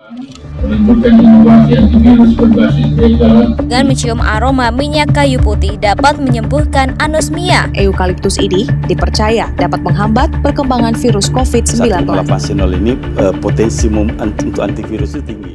Menunjukkan inovasi antivirus berbasis data. Dengan mencium aroma minyak kayu putih dapat menyembuhkan anosmia. Eukaliptus ini dipercaya dapat menghambat perkembangan virus COVID-19. 1,8 ini potensi untuk antivirus itu tinggi.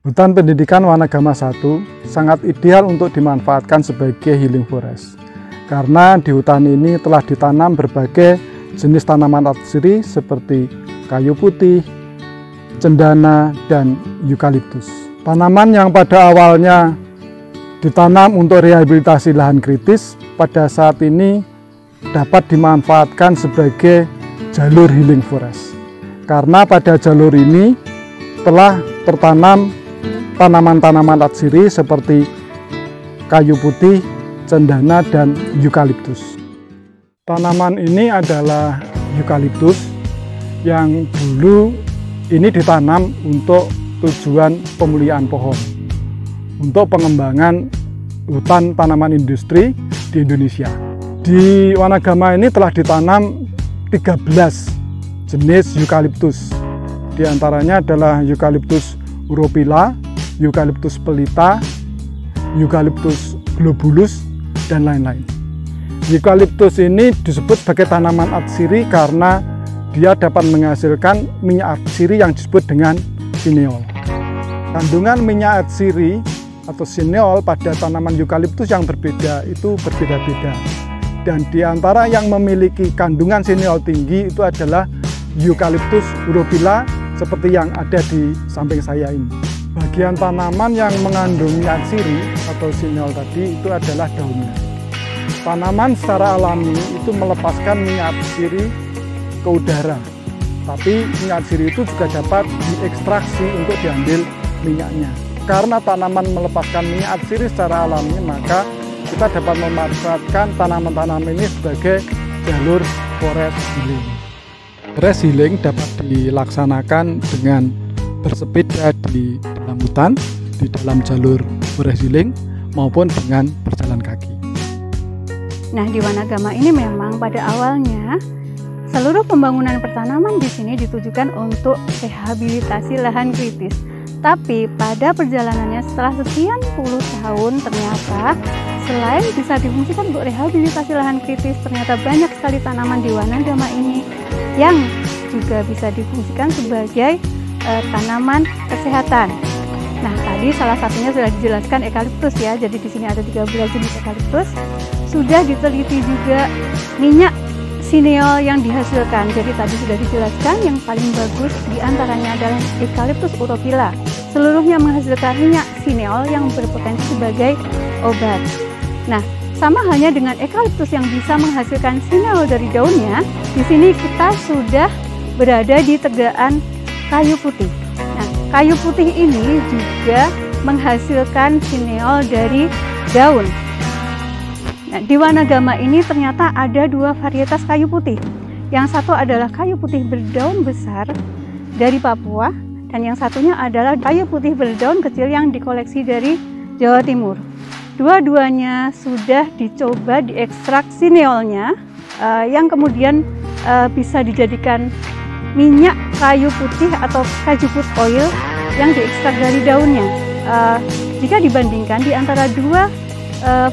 Hutan pendidikan Wanagama 1 sangat ideal untuk dimanfaatkan sebagai healing forest. Karena di hutan ini telah ditanam berbagai jenis tanaman atsiri seperti kayu putih, cendana, dan eukaliptus. Tanaman yang pada awalnya ditanam untuk rehabilitasi lahan kritis, pada saat ini dapat dimanfaatkan sebagai jalur healing forest. Karena pada jalur ini telah tertanam tanaman-tanaman atsiri seperti kayu putih, cendana, dan eukaliptus. Tanaman ini adalah eukaliptus yang dulu ini ditanam untuk tujuan pemulihan pohon, untuk pengembangan hutan tanaman industri di Indonesia. Di Wanagama ini telah ditanam 13 jenis eukaliptus. Di antaranya adalah eukaliptus urophylla, eukaliptus pelita, eukaliptus globulus, dan lain-lain. Eukaliptus ini disebut sebagai tanaman atsiri karena dia dapat menghasilkan minyak atsiri yang disebut dengan sineol. Kandungan minyak atsiri atau sineol pada tanaman eukaliptus yang berbeda itu berbeda-beda. Dan di antara yang memiliki kandungan sineol tinggi itu adalah eukaliptus urophylla seperti yang ada di samping saya ini. Bagian tanaman yang mengandung minyak atsiri atau sineol tadi itu adalah daunnya. Tanaman secara alami itu melepaskan minyak atsiri ke udara. Tapi minyak atsiri itu juga dapat diekstraksi untuk diambil minyaknya. Karena tanaman melepaskan minyak atsiri secara alami, maka kita dapat memanfaatkan tanaman-tanaman ini sebagai jalur forest healing. Forest healing dapat dilaksanakan dengan bersepeda di dalam hutan, di dalam jalur forest healing, maupun dengan berjalan kaki. Nah, di Wanagama ini memang pada awalnya seluruh pembangunan pertanaman di sini ditujukan untuk rehabilitasi lahan kritis. Tapi pada perjalanannya setelah sekian puluh tahun ternyata selain bisa difungsikan untuk rehabilitasi lahan kritis, ternyata banyak sekali tanaman di Wanagama ini yang juga bisa difungsikan sebagai tanaman kesehatan. Nah, tadi salah satunya sudah dijelaskan eukaliptus ya. Jadi di sini ada 13 jenis eukaliptus. Sudah diteliti juga minyak sineol yang dihasilkan. Jadi tadi sudah dijelaskan yang paling bagus diantaranya adalah eukaliptus urophylla. Seluruhnya menghasilkan minyak sineol yang berpotensi sebagai obat. Nah, sama halnya dengan eukaliptus yang bisa menghasilkan sineol dari daunnya, di sini kita sudah berada di tegaan kayu putih. Nah, kayu putih ini juga menghasilkan sineol dari daun. Nah, di Wanagama ini ternyata ada dua varietas kayu putih. Yang satu adalah kayu putih berdaun besar dari Papua, dan yang satunya adalah kayu putih berdaun kecil yang dikoleksi dari Jawa Timur. Dua-duanya sudah dicoba diekstrak sineolnya, yang kemudian bisa dijadikan minyak kayu putih atau kajuput oil yang diekstrak dari daunnya. Jika dibandingkan di antara dua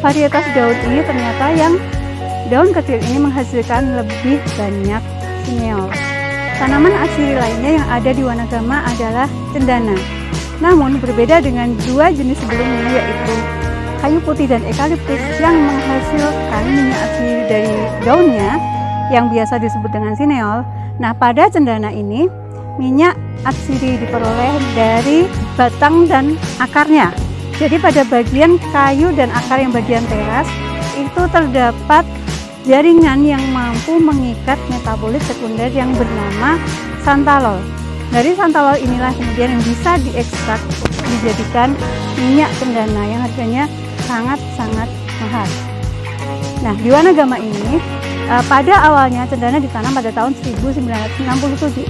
varietas daun ini, ternyata yang daun kecil ini menghasilkan lebih banyak sineol. Tanaman atsiri lainnya yang ada di Wanagama adalah cendana. Namun berbeda dengan dua jenis sebelumnya, yaitu kayu putih dan eukaliptus yang menghasilkan minyak atsiri dari daunnya yang biasa disebut dengan sineol. Nah, pada cendana ini minyak atsiri diperoleh dari batang dan akarnya. Jadi pada bagian kayu dan akar yang bagian teras itu terdapat jaringan yang mampu mengikat metabolit sekunder yang bernama santalol. Dari santalol inilah kemudian yang bisa diekstrak dijadikan minyak cendana yang harganya sangat-sangat mahal. Nah, di Wanagama ini pada awalnya cendana ditanam pada tahun 1967.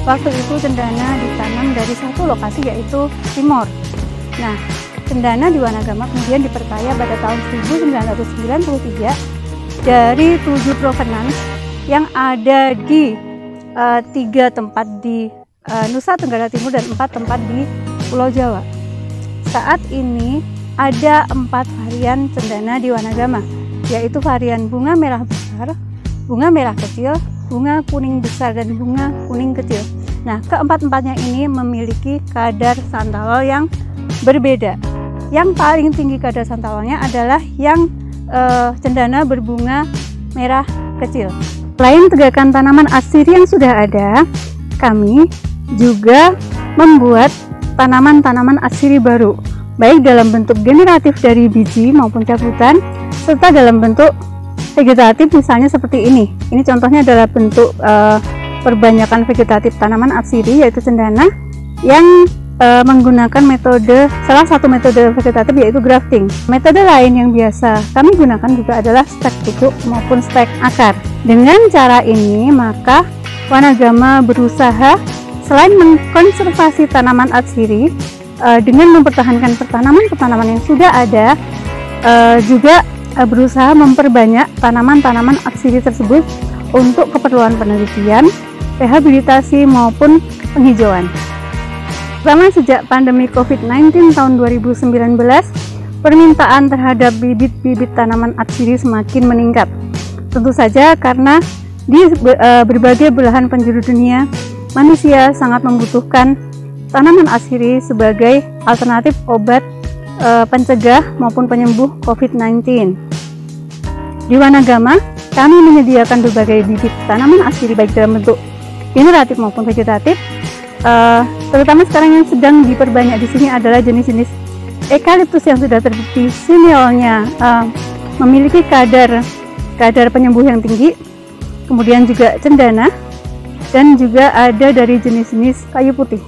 Waktu itu cendana ditanam dari satu lokasi, yaitu Timor. Nah, cendana di Wanagama kemudian diperkaya pada tahun 1993 dari 7 provenance yang ada di 3 tempat di Nusa Tenggara Timur dan 4 tempat di Pulau Jawa. Saat ini ada 4 varian cendana di Wanagama, yaitu varian bunga merah besar, bunga merah kecil, bunga kuning besar, dan bunga kuning kecil. Nah, keempat-empatnya ini memiliki kadar santalol yang berbeda. Yang paling tinggi kadar santalolnya adalah yang cendana berbunga merah kecil. Selain tegakkan tanaman atsiri yang sudah ada, kami juga membuat tanaman-tanaman atsiri baru, baik dalam bentuk generatif dari biji maupun cabutan, serta dalam bentuk vegetatif misalnya seperti ini. Ini contohnya adalah bentuk perbanyakan vegetatif tanaman atsiri yaitu cendana yang menggunakan salah satu metode vegetatif yaitu grafting. Metode lain yang biasa kami gunakan juga adalah stek pupuk maupun stek akar. Dengan cara ini maka Wanagama berusaha selain mengkonservasi tanaman atsiri dengan mempertahankan tanaman yang sudah ada, juga berusaha memperbanyak tanaman-tanaman atsiri tersebut untuk keperluan penelitian, rehabilitasi maupun penghijauan. Pertama, sejak pandemi COVID-19 tahun 2019, permintaan terhadap bibit-bibit tanaman atsiri semakin meningkat. Tentu saja karena di berbagai belahan penjuru dunia, manusia sangat membutuhkan tanaman atsiri sebagai alternatif obat pencegah maupun penyembuh COVID-19. Di Wanagama, kami menyediakan berbagai bibit tanaman atsiri baik dalam bentuk generatif maupun vegetatif. Terutama sekarang yang sedang diperbanyak di sini adalah jenis-jenis eukaliptus yang sudah terbukti sineolnya memiliki kadar penyembuh yang tinggi, kemudian juga cendana, dan juga ada dari jenis-jenis kayu putih.